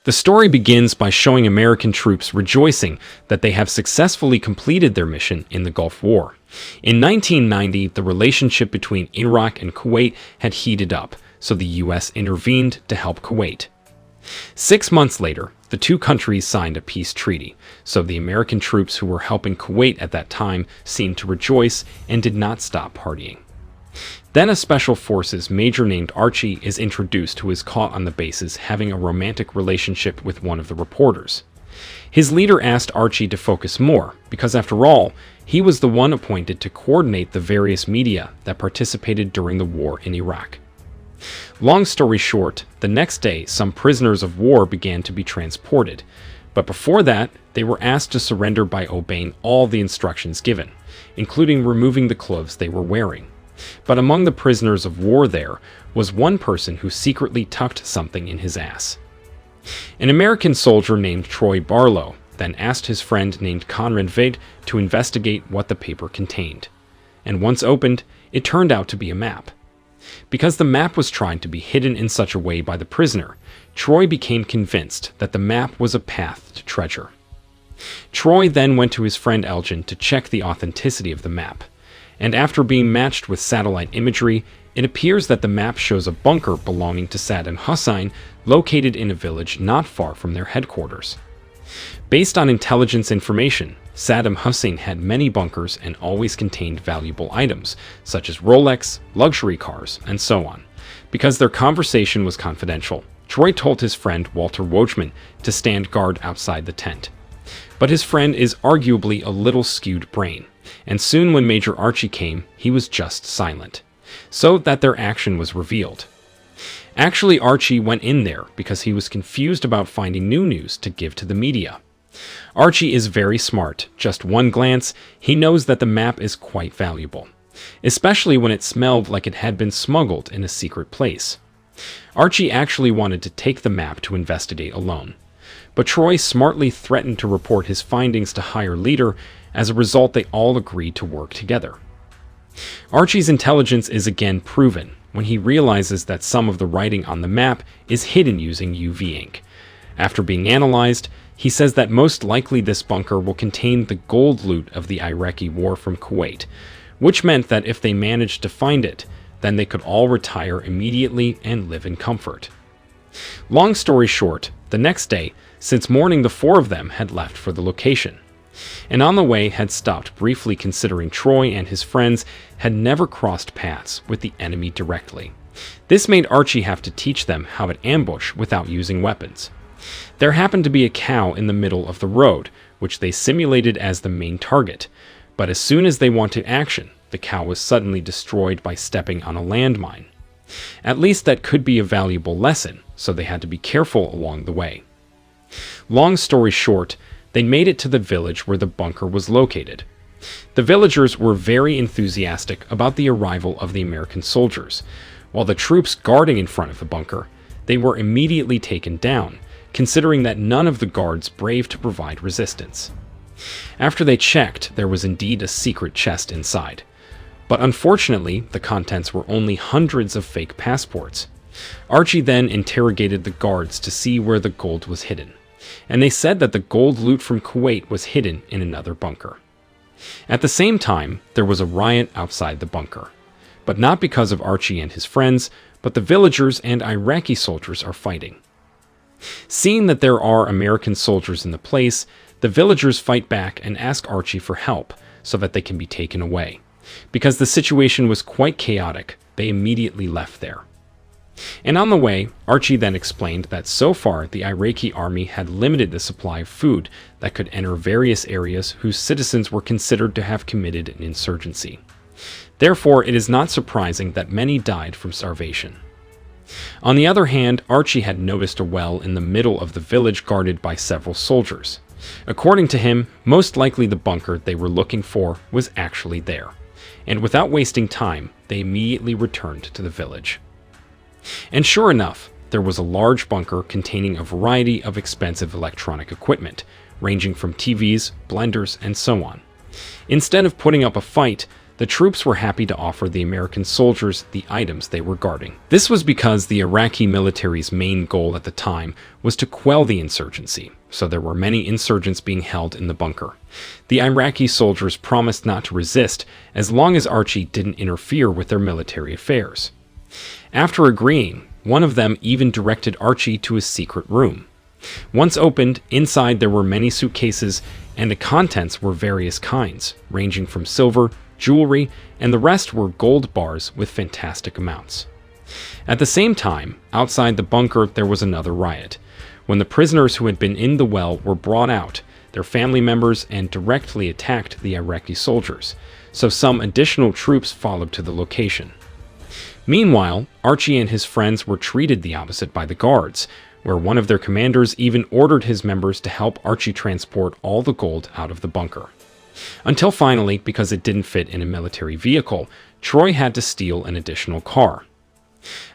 The story begins by showing American troops rejoicing that they have successfully completed their mission in the Gulf War. In 1990, the relationship between Iraq and Kuwait had heated up, so the U.S. intervened to help Kuwait. 6 months later, the two countries signed a peace treaty, so the American troops who were helping Kuwait at that time seemed to rejoice and did not stop partying. Then a Special Forces major named Archie is introduced who is caught on the bases having a romantic relationship with one of the reporters. His leader asked Archie to focus more, because after all, he was the one appointed to coordinate the various media that participated during the war in Iraq. Long story short, the next day some prisoners of war began to be transported, but before that, they were asked to surrender by obeying all the instructions given, including removing the clothes they were wearing. But among the prisoners of war there was one person who secretly tucked something in his ass. An American soldier named Troy Barlow then asked his friend named Conrad Vade to investigate what the paper contained. And once opened, it turned out to be a map. Because the map was trying to be hidden in such a way by the prisoner, Troy became convinced that the map was a path to treasure. Troy then went to his friend Elgin to check the authenticity of the map. And after being matched with satellite imagery, it appears that the map shows a bunker belonging to Saddam Hussein located in a village not far from their headquarters. Based on intelligence information, Saddam Hussein had many bunkers and always contained valuable items, such as Rolex, luxury cars, and so on. Because their conversation was confidential, Troy told his friend Walter Wojtman to stand guard outside the tent. But his friend is arguably a little skewed brain, and soon when Major Archie came, he was just silent, so that their action was revealed. Actually, Archie went in there because he was confused about finding new news to give to the media. Archie is very smart. Just one glance, he knows that the map is quite valuable, especially when it smelled like it had been smuggled in a secret place. Archie actually wanted to take the map to investigate alone, but Troy smartly threatened to report his findings to higher leader. As a result, they all agreed to work together. Archie's intelligence is again proven when he realizes that some of the writing on the map is hidden using UV ink. After being analyzed, he says that most likely this bunker will contain the gold loot of the Iraqi war from Kuwait, which meant that if they managed to find it, then they could all retire immediately and live in comfort. Long story short, the next day, since morning the four of them had left for the location, and on the way had stopped briefly considering Troy and his friends had never crossed paths with the enemy directly. This made Archie have to teach them how to ambush without using weapons. There happened to be a cow in the middle of the road, which they simulated as the main target, but as soon as they wanted action, the cow was suddenly destroyed by stepping on a landmine. At least that could be a valuable lesson, so they had to be careful along the way. Long story short, they made it to the village where the bunker was located. The villagers were very enthusiastic about the arrival of the American soldiers, while the troops guarding in front of the bunker, they were immediately taken down, considering that none of the guards braved to provide resistance. After they checked, there was indeed a secret chest inside, but unfortunately, the contents were only hundreds of fake passports. Archie then interrogated the guards to see where the gold was hidden, and they said that the gold loot from Kuwait was hidden in another bunker. At the same time, there was a riot outside the bunker, but not because of Archie and his friends, but the villagers and Iraqi soldiers are fighting. Seeing that there are American soldiers in the place, the villagers fight back and ask Archie for help so that they can be taken away. Because the situation was quite chaotic, they immediately left there. And on the way, Archie then explained that so far the Iraqi army had limited the supply of food that could enter various areas whose citizens were considered to have committed an insurgency. Therefore, it is not surprising that many died from starvation. On the other hand, Archie had noticed a well in the middle of the village guarded by several soldiers. According to him, most likely the bunker they were looking for was actually there, and without wasting time, they immediately returned to the village. And sure enough, there was a large bunker containing a variety of expensive electronic equipment, ranging from TVs, blenders, and so on. Instead of putting up a fight, the troops were happy to offer the American soldiers the items they were guarding. This was because the Iraqi military's main goal at the time was to quell the insurgency, so there were many insurgents being held in the bunker. The Iraqi soldiers promised not to resist as long as Archie didn't interfere with their military affairs. After agreeing, one of them even directed Archie to a secret room. Once opened, inside there were many suitcases, and the contents were various kinds, ranging from silver, jewelry, and the rest were gold bars with fantastic amounts. At the same time, outside the bunker there was another riot. When the prisoners who had been in the well were brought out, their family members and directly attacked the Iraqi soldiers, so some additional troops followed to the location. Meanwhile, Archie and his friends were treated the opposite by the guards, where one of their commanders even ordered his members to help Archie transport all the gold out of the bunker. Until finally, because it didn't fit in a military vehicle, Troy had to steal an additional car.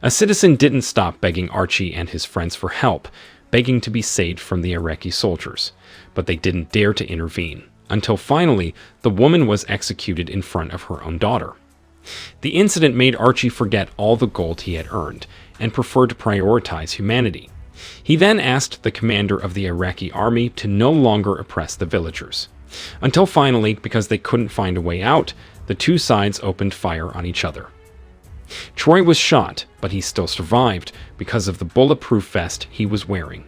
A citizen didn't stop begging Archie and his friends for help, begging to be saved from the Iraqi soldiers, but they didn't dare to intervene, until finally the woman was executed in front of her own daughter. The incident made Archie forget all the gold he had earned, and prefer to prioritize humanity. He then asked the commander of the Iraqi army to no longer oppress the villagers. Until finally, because they couldn't find a way out, the two sides opened fire on each other. Troy was shot, but he still survived because of the bulletproof vest he was wearing.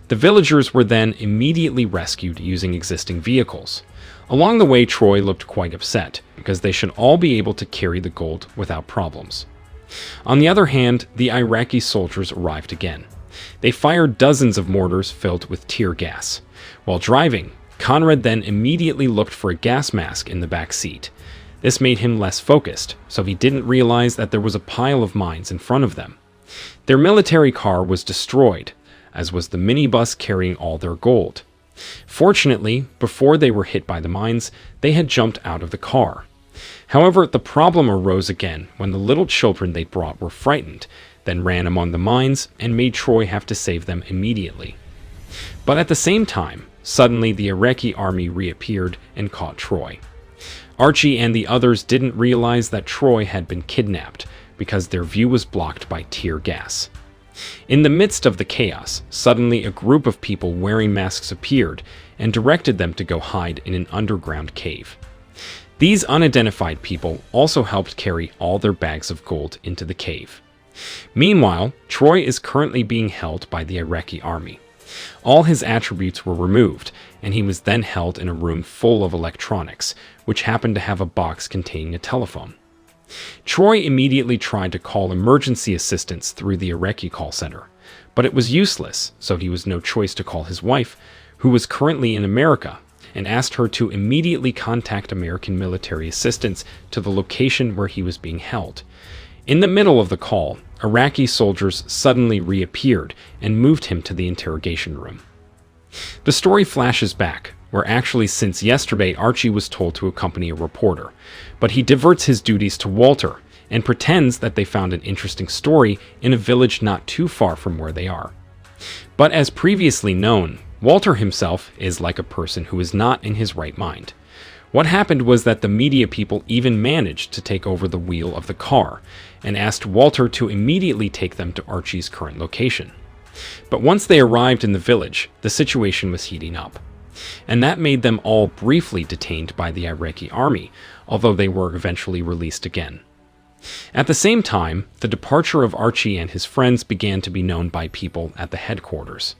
The villagers were then immediately rescued using existing vehicles. Along the way, Troy looked quite upset, because they should all be able to carry the gold without problems. On the other hand, the Iraqi soldiers arrived again. They fired dozens of mortars filled with tear gas. While driving, Conrad then immediately looked for a gas mask in the back seat. This made him less focused, so he didn't realize that there was a pile of mines in front of them. Their military car was destroyed, as was the minibus carrying all their gold. Fortunately, before they were hit by the mines, they had jumped out of the car. However, the problem arose again when the little children they brought were frightened, then ran among the mines and made Troy have to save them immediately. But at the same time, suddenly the Iraqi army reappeared and caught Troy. Archie and the others didn't realize that Troy had been kidnapped because their view was blocked by tear gas. In the midst of the chaos, suddenly a group of people wearing masks appeared and directed them to go hide in an underground cave. These unidentified people also helped carry all their bags of gold into the cave. Meanwhile, Troy is currently being held by the Iraqi army. All his attributes were removed, and he was then held in a room full of electronics, which happened to have a box containing a telephone. Troy immediately tried to call emergency assistance through the Iraqi call center, but it was useless, so he was no choice to call his wife, who was currently in America, and asked her to immediately contact American military assistance to the location where he was being held. In the middle of the call, Iraqi soldiers suddenly reappeared and moved him to the interrogation room. The story flashes back, where actually since yesterday Archie was told to accompany a reporter, but he diverts his duties to Walter and pretends that they found an interesting story in a village not too far from where they are. But as previously known, Walter himself is like a person who is not in his right mind. What happened was that the media people even managed to take over the wheel of the car and asked Walter to immediately take them to Archie's current location. But once they arrived in the village, the situation was heating up, and that made them all briefly detained by the Iraqi army, although they were eventually released again. At the same time, the departure of Archie and his friends began to be known by people at the headquarters.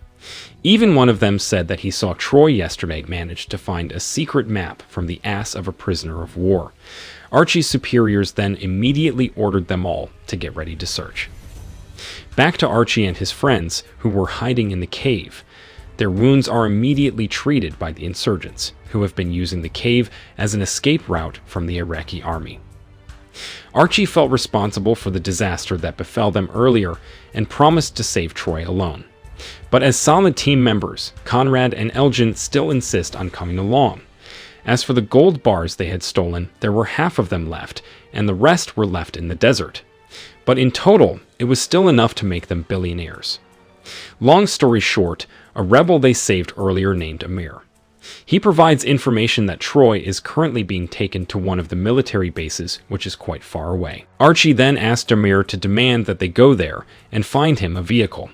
Even one of them said that he saw Troy yesterday manage to find a secret map from the ass of a prisoner of war. Archie's superiors then immediately ordered them all to get ready to search. Back to Archie and his friends, who were hiding in the cave. Their wounds are immediately treated by the insurgents, who have been using the cave as an escape route from the Iraqi army. Archie felt responsible for the disaster that befell them earlier and promised to save Troy alone. But as solid team members, Conrad and Elgin still insist on coming along. As for the gold bars they had stolen, there were half of them left, and the rest were left in the desert. But in total, it was still enough to make them billionaires. Long story short, a rebel they saved earlier named Amir. He provides information that Troy is currently being taken to one of the military bases, which is quite far away. Archie then asks Amir to demand that they go there and find him a vehicle.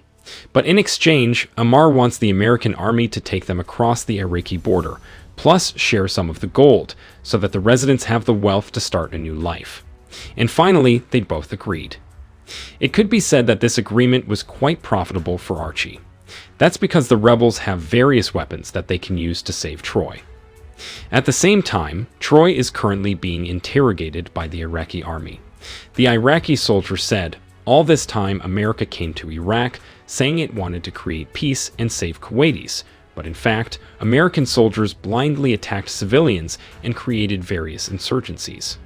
But in exchange, Amar wants the American army to take them across the Iraqi border, plus share some of the gold, so that the residents have the wealth to start a new life. And finally, they both agreed. It could be said that this agreement was quite profitable for Archie. That's because the rebels have various weapons that they can use to save Troy. At the same time, Troy is currently being interrogated by the Iraqi army. The Iraqi soldier said, "All this time America came to Iraq, saying it wanted to create peace and save Kuwaitis, but in fact, American soldiers blindly attacked civilians and created various insurgencies."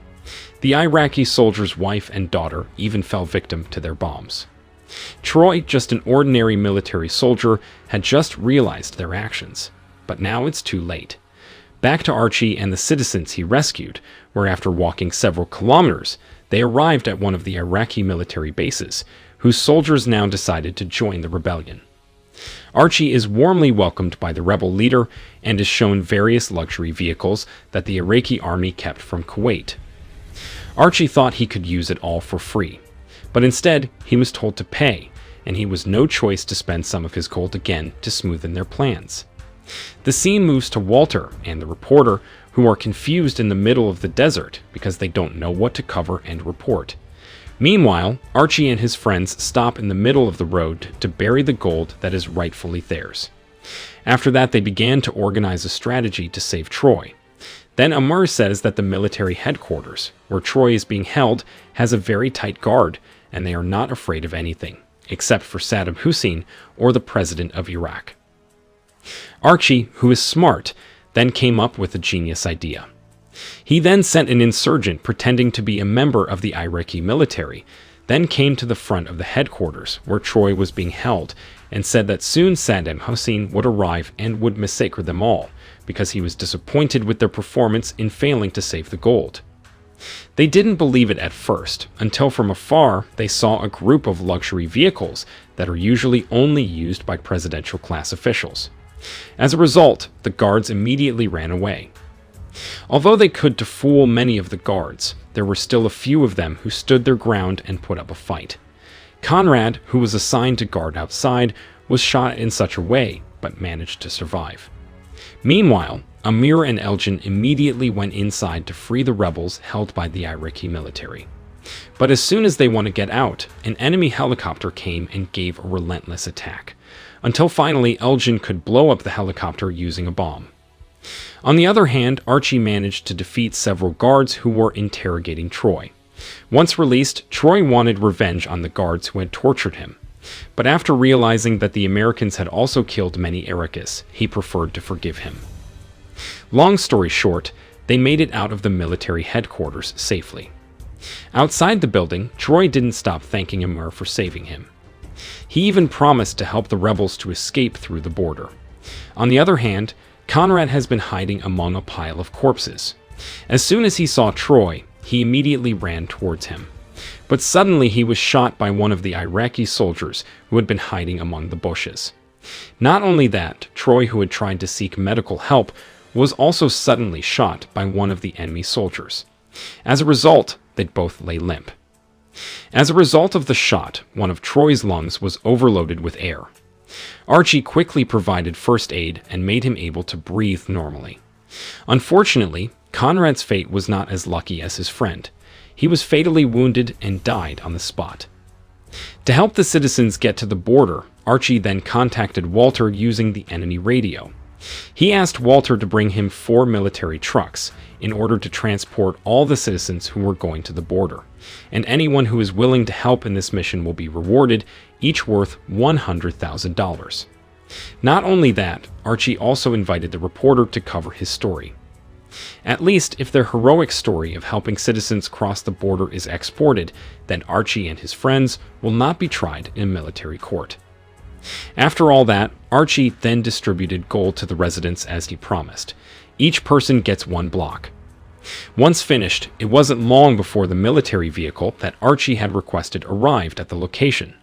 The Iraqi soldier's wife and daughter even fell victim to their bombs. Troy, just an ordinary military soldier, had just realized their actions. But now it's too late. Back to Archie and the citizens he rescued, where after walking several kilometers, they arrived at one of the Iraqi military bases, whose soldiers now decided to join the rebellion. Archie is warmly welcomed by the rebel leader and is shown various luxury vehicles that the Iraqi army kept from Kuwait. Archie thought he could use it all for free, but instead he was told to pay, and he was no choice to spend some of his gold again to smoothen their plans. The scene moves to Walter and the reporter, who are confused in the middle of the desert because they don't know what to cover and report. Meanwhile, Archie and his friends stop in the middle of the road to bury the gold that is rightfully theirs. After that, they began to organize a strategy to save Troy. Then Amar says that the military headquarters, where Troy is being held, has a very tight guard, and they are not afraid of anything, except for Saddam Hussein or the president of Iraq. Archie, who is smart, then came up with a genius idea. He then sent an insurgent pretending to be a member of the Iraqi military, then came to the front of the headquarters where Troy was being held, and said that soon Saddam Hussein would arrive and would massacre them all, because he was disappointed with their performance in failing to save the gold. They didn't believe it at first, until from afar they saw a group of luxury vehicles that are usually only used by presidential class officials. As a result, the guards immediately ran away. Although they could to fool many of the guards, there were still a few of them who stood their ground and put up a fight. Conrad, who was assigned to guard outside, was shot in such a way, but managed to survive. Meanwhile, Amir and Elgin immediately went inside to free the rebels held by the Iraqi military. But as soon as they want to get out, an enemy helicopter came and gave a relentless attack, until finally Elgin could blow up the helicopter using a bomb. On the other hand, Archie managed to defeat several guards who were interrogating Troy. Once released, Troy wanted revenge on the guards who had tortured him. But after realizing that the Americans had also killed many Iraqis, he preferred to forgive him. Long story short, they made it out of the military headquarters safely. Outside the building, Troy didn't stop thanking Amir for saving him. He even promised to help the rebels to escape through the border. On the other hand, Conrad has been hiding among a pile of corpses. As soon as he saw Troy, he immediately ran towards him. But suddenly he was shot by one of the Iraqi soldiers who had been hiding among the bushes. Not only that, Troy, who had tried to seek medical help, was also suddenly shot by one of the enemy soldiers. As a result, they both lay limp. As a result of the shot, one of Troy's lungs was overloaded with air. Archie quickly provided first aid and made him able to breathe normally. Unfortunately, Conrad's fate was not as lucky as his friend. He was fatally wounded and died on the spot. To help the citizens get to the border, Archie then contacted Walter using the enemy radio. He asked Walter to bring him 4 military trucks in order to transport all the citizens who were going to the border, and anyone who is willing to help in this mission will be rewarded, each worth $100,000. Not only that, Archie also invited the reporter to cover his story. At least, if their heroic story of helping citizens cross the border is exported, then Archie and his friends will not be tried in a military court. After all that, Archie then distributed gold to the residents as he promised. Each person gets 1 block. Once finished, it wasn't long before the military vehicle that Archie had requested arrived at the location.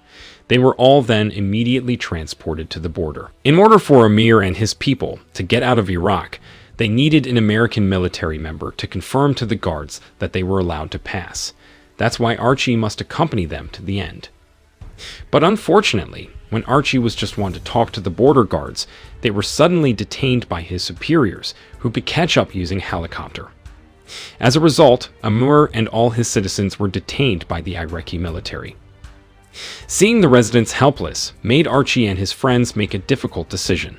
They were all then immediately transported to the border. In order for Amir and his people to get out of Iraq, they needed an American military member to confirm to the guards that they were allowed to pass. That's why Archie must accompany them to the end. But unfortunately, when Archie was just one to talk to the border guards, they were suddenly detained by his superiors, who could catch up using helicopter. As a result, Amir and all his citizens were detained by the Iraqi military. Seeing the residents helpless made Archie and his friends make a difficult decision,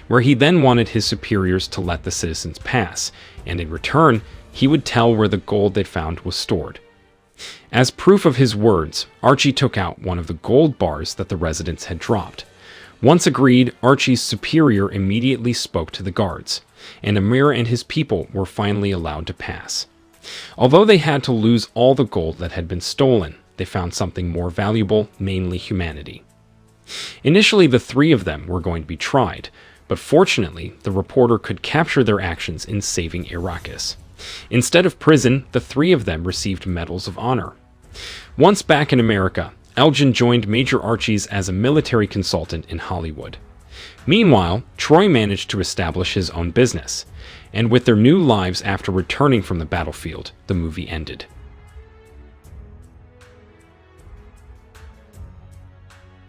where he then wanted his superiors to let the citizens pass, and in return, he would tell where the gold they'd found was stored. As proof of his words, Archie took out one of the gold bars that the residents had dropped. Once agreed, Archie's superior immediately spoke to the guards, and Amir and his people were finally allowed to pass. Although they had to lose all the gold that had been stolen, they found something more valuable, mainly humanity. Initially, the three of them were going to be tried, but fortunately, the reporter could capture their actions in saving Iraqis. Instead of prison, the three of them received medals of honor. Once back in America, Elgin joined Major Archies as a military consultant in Hollywood. Meanwhile, Troy managed to establish his own business, and with their new lives after returning from the battlefield, the movie ended.